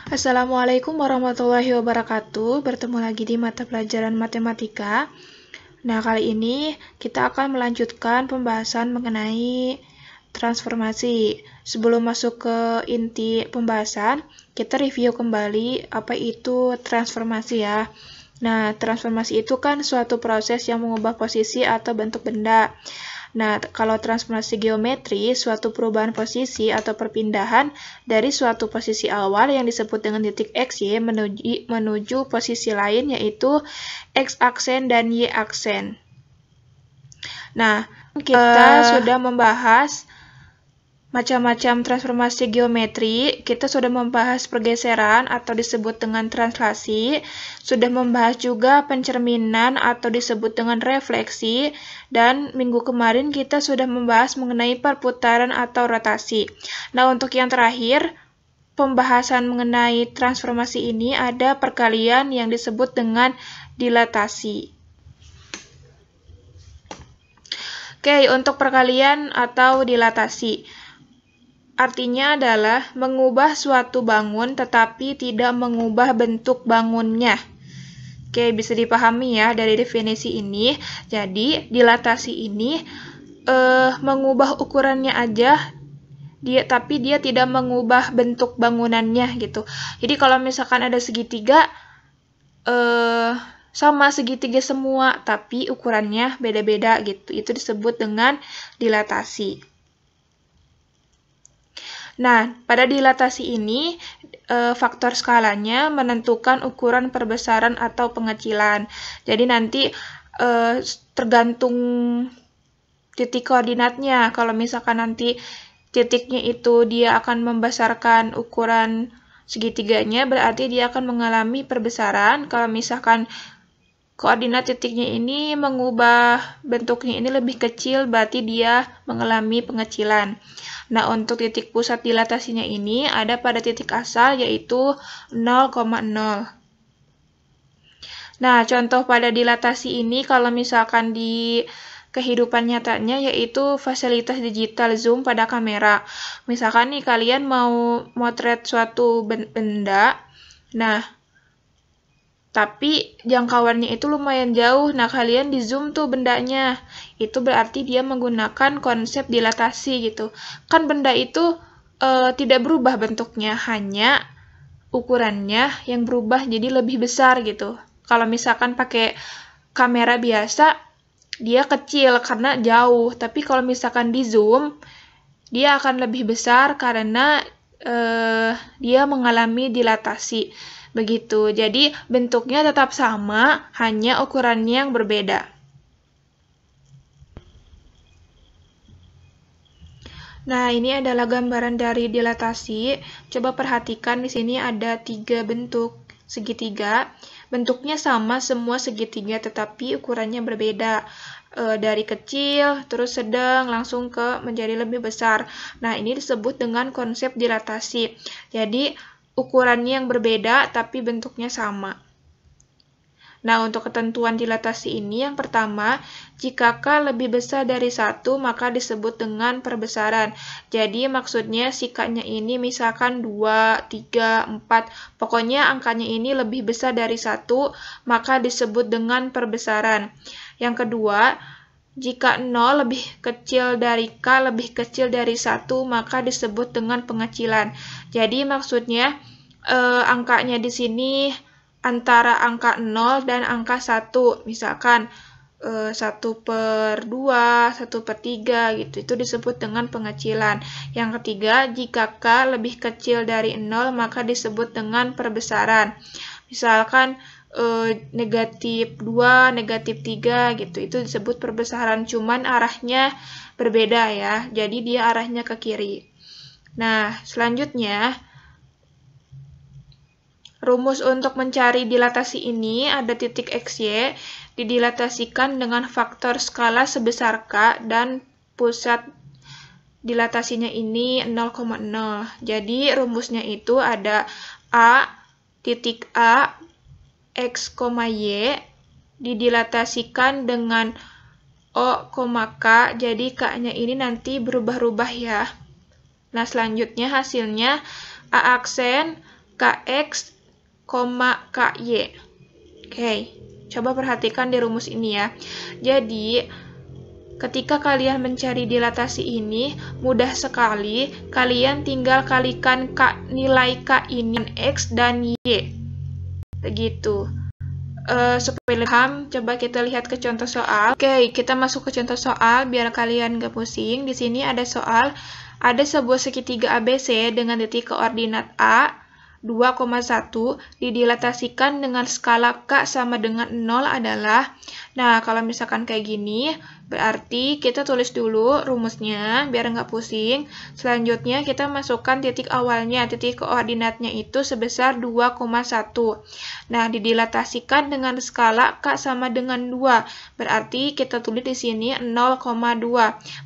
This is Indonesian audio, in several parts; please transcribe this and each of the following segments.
Assalamualaikum warahmatullahi wabarakatuh. Bertemu lagi di mata pelajaran matematika. Nah, kali ini kita akan melanjutkan pembahasan mengenai transformasi. Sebelum masuk ke inti pembahasan, kita review kembali apa itu transformasi ya. Nah, transformasi itu kan suatu proses yang mengubah posisi atau bentuk benda. Nah, kalau transformasi geometri, suatu perubahan posisi atau perpindahan dari suatu posisi awal yang disebut dengan titik X, Y menuju posisi lain yaitu X aksen dan Y aksen. Nah, kita sudah membahas macam-macam transformasi geometri, kita sudah membahas pergeseran atau disebut dengan translasi, sudah membahas juga pencerminan atau disebut dengan refleksi, dan minggu kemarin kita sudah membahas mengenai perputaran atau rotasi. Nah, untuk yang terakhir, pembahasan mengenai transformasi ini ada perkalian yang disebut dengan dilatasi. Oke, untuk perkalian atau dilatasi. Artinya adalah mengubah suatu bangun tetapi tidak mengubah bentuk bangunnya. Oke, bisa dipahami ya dari definisi ini. Jadi, dilatasi ini mengubah ukurannya aja, tapi dia tidak mengubah bentuk bangunannya gitu. Jadi, kalau misalkan ada segitiga, sama segitiga semua, tapi ukurannya beda-beda gitu. Itu disebut dengan dilatasi. Nah, pada dilatasi ini, faktor skalanya menentukan ukuran perbesaran atau pengecilan. Jadi nanti tergantung titik koordinatnya. Kalau misalkan nanti titiknya itu dia akan membesarkan ukuran segitiganya, berarti dia akan mengalami perbesaran. Kalau misalkan koordinat titiknya ini mengubah bentuknya ini lebih kecil, berarti dia mengalami pengecilan. Nah, untuk titik pusat dilatasinya ini ada pada titik asal yaitu 0,0. Nah, contoh pada dilatasi ini kalau misalkan di kehidupan nyatanya yaitu fasilitas digital zoom pada kamera. Misalkan nih kalian mau motret suatu benda, nah tapi jangkauannya itu lumayan jauh. Nah, kalian di zoom tuh bendanya. Itu berarti dia menggunakan konsep dilatasi gitu. Kan benda itu tidak berubah bentuknya, hanya ukurannya yang berubah jadi lebih besar gitu. Kalau misalkan pakai kamera biasa, dia kecil karena jauh. Tapi kalau misalkan di zoom, dia akan lebih besar karena dia mengalami dilatasi. Begitu, jadi bentuknya tetap sama, hanya ukurannya yang berbeda. Nah, ini adalah gambaran dari dilatasi. Coba perhatikan di sini ada 3 bentuk segitiga. Bentuknya sama semua segitiga, tetapi ukurannya berbeda. Dari kecil, terus sedang, langsung ke menjadi lebih besar. Nah, ini disebut dengan konsep dilatasi. Jadi, ukurannya yang berbeda, tapi bentuknya sama. Nah, untuk ketentuan dilatasi ini, yang pertama, jika K lebih besar dari 1, maka disebut dengan perbesaran. Jadi, maksudnya si K-nya ini misalkan 2, 3, 4, pokoknya angkanya ini lebih besar dari 1, maka disebut dengan perbesaran. Yang kedua, jika 0 lebih kecil dari K lebih kecil dari 1, maka disebut dengan pengecilan. Jadi maksudnya angkanya di sini antara angka 0 dan angka 1. Misalkan 1/2, 1/3 gitu. Itu disebut dengan pengecilan. Yang ketiga, jika K lebih kecil dari 0, maka disebut dengan perbesaran. Misalkan negatif 2, negatif 3 gitu. Itu disebut perbesaran, cuman arahnya berbeda ya. Jadi dia arahnya ke kiri. Nah, selanjutnya rumus untuk mencari dilatasi ini ada titik XY didilatasikan dengan faktor skala sebesar K dan pusat dilatasinya ini 0,0. Jadi rumusnya itu ada A titik A X, Y didilatasikan dengan O, K, jadi K-nya ini nanti berubah-ubah ya. Nah, selanjutnya hasilnya A aksen KX, KY. Oke, coba perhatikan di rumus ini ya. Jadi, ketika kalian mencari dilatasi ini, mudah sekali. Kalian tinggal kalikan nilai K ini X dan Y. Begitu. Supaya lebih paham, coba kita lihat ke contoh soal. Oke, kita masuk ke contoh soal biar kalian gak pusing. Di sini ada soal, ada sebuah segitiga ABC dengan titik koordinat A 2,1 didilatasikan dengan skala K sama dengan 0 adalah, nah kalau misalkan kayak gini, berarti kita tulis dulu rumusnya biar nggak pusing. Selanjutnya kita masukkan titik awalnya, titik koordinatnya itu sebesar 2,1. Nah, didilatasikan dengan skala K sama dengan 2, berarti kita tulis di sini 0,2.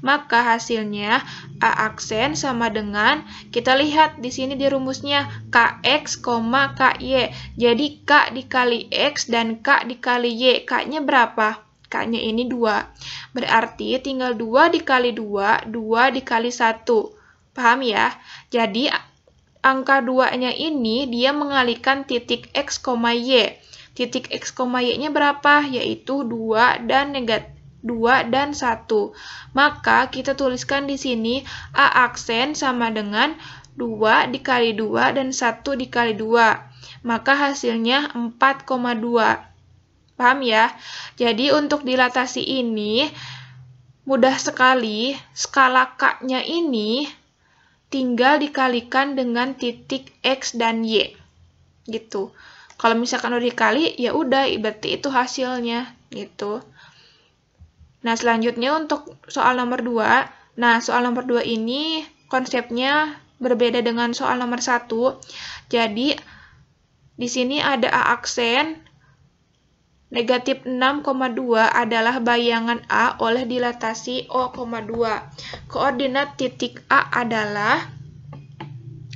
Maka hasilnya A aksen sama dengan, kita lihat di sini di rumusnya KX, KY. Jadi K dikali X dan K dikali Y. K-nya berapa? K-nya ini 2. Berarti tinggal 2 dikali 2, 2 dikali 1. Paham ya? Jadi angka 2-nya ini dia mengalikan titik X, Y. Titik X, Y-nya berapa? Yaitu 2 dan 1. Maka kita tuliskan di sini A aksen sama dengan 2 dikali 2 dan 1 dikali 2. Maka hasilnya 4,2. Paham ya? Jadi untuk dilatasi ini mudah sekali. Skala K-nya ini tinggal dikalikan dengan titik X dan Y. Gitu. Kalau misalkan udah dikali, ya udah berarti itu hasilnya gitu. Nah, selanjutnya untuk soal nomor 2. Nah, soal nomor 2 ini konsepnya berbeda dengan soal nomor 1. Jadi, di sini ada A aksen, negatif 6,2 adalah bayangan A oleh dilatasi O,2. Koordinat titik A adalah,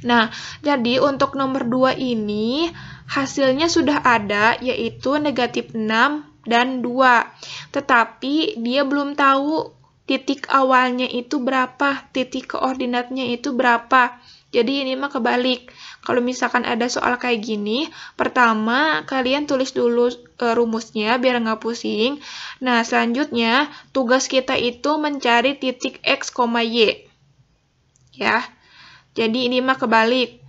nah, jadi untuk nomor 2 ini hasilnya sudah ada, yaitu negatif 6 dan 2. Tetapi dia belum tahu titik awalnya itu berapa, titik koordinatnya itu berapa. Jadi ini mah kebalik. Kalau misalkan ada soal kayak gini, pertama kalian tulis dulu rumusnya biar nggak pusing. Nah, selanjutnya tugas kita itu mencari titik X, Y. Ya. Jadi ini mah kebalik.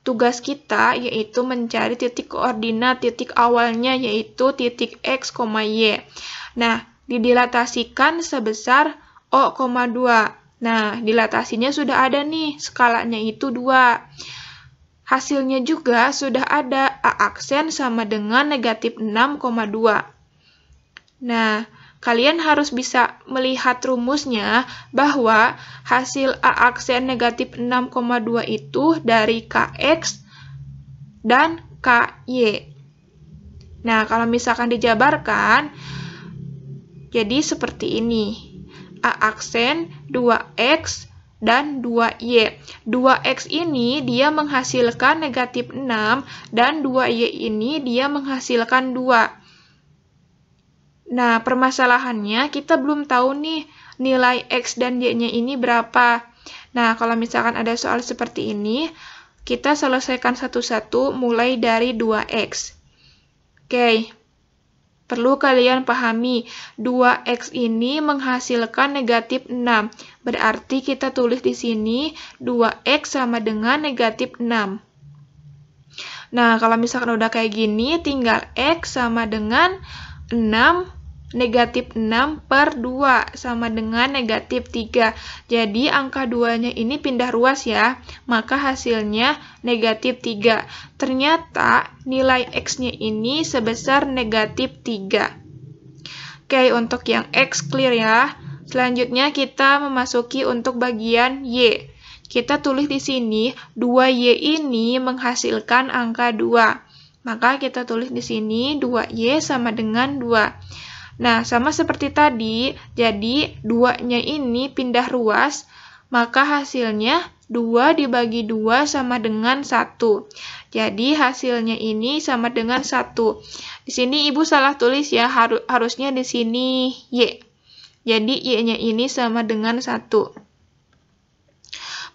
Tugas kita yaitu mencari titik koordinat, titik awalnya yaitu titik X, Y. Nah, didilatasikan sebesar O,2. Nah, dilatasinya sudah ada nih, skalanya itu 2. Hasilnya juga sudah ada, A aksen sama dengan negatif 6,2. Nah, kalian harus bisa melihat rumusnya bahwa hasil A aksen negatif 6,2 itu dari KX dan KY. Nah, kalau misalkan dijabarkan, jadi seperti ini. A aksen 2X dan 2Y. 2X ini dia menghasilkan negatif 6 dan 2Y ini dia menghasilkan 2. Nah, permasalahannya kita belum tahu nih nilai X dan Y-nya ini berapa. Nah, kalau misalkan ada soal seperti ini, kita selesaikan satu-satu mulai dari 2X. Oke. Perlu kalian pahami, 2X ini menghasilkan negatif 6. Berarti kita tulis di sini 2X sama dengan negatif 6. Nah, kalau misalkan udah kayak gini, tinggal X sama dengan 6, negatif 6 per 2 sama dengan negatif 3. Jadi, angka 2-nya ini pindah ruas ya, maka hasilnya negatif 3. Ternyata nilai X-nya ini sebesar negatif 3. Oke, untuk yang X clear ya. Selanjutnya kita memasuki untuk bagian Y. Kita tulis di sini 2Y ini menghasilkan angka 2. Maka kita tulis di sini 2Y sama dengan 2. Nah, sama seperti tadi, jadi 2-nya ini pindah ruas, maka hasilnya 2 dibagi 2 sama dengan 1. Jadi hasilnya ini sama dengan 1. Di sini Ibu salah tulis ya, harusnya di sini Y. Jadi Y-nya ini sama dengan 1.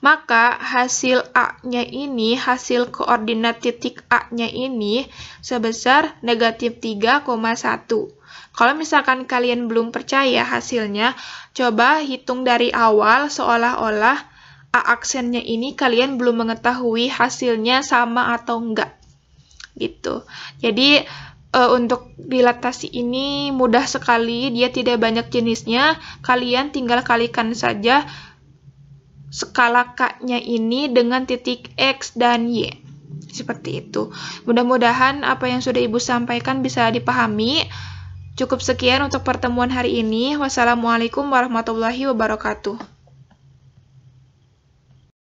Maka hasil A-nya ini, hasil koordinat titik A-nya ini sebesar negatif 3,1. Kalau misalkan kalian belum percaya hasilnya, coba hitung dari awal seolah-olah A aksennya ini kalian belum mengetahui hasilnya sama atau enggak. Gitu. Jadi untuk dilatasi ini mudah sekali, dia tidak banyak jenisnya. Kalian tinggal kalikan saja skala K-nya ini dengan titik X dan Y. Seperti itu. Mudah-mudahan apa yang sudah Ibu sampaikan bisa dipahami. Cukup sekian untuk pertemuan hari ini. Wassalamualaikum warahmatullahi wabarakatuh.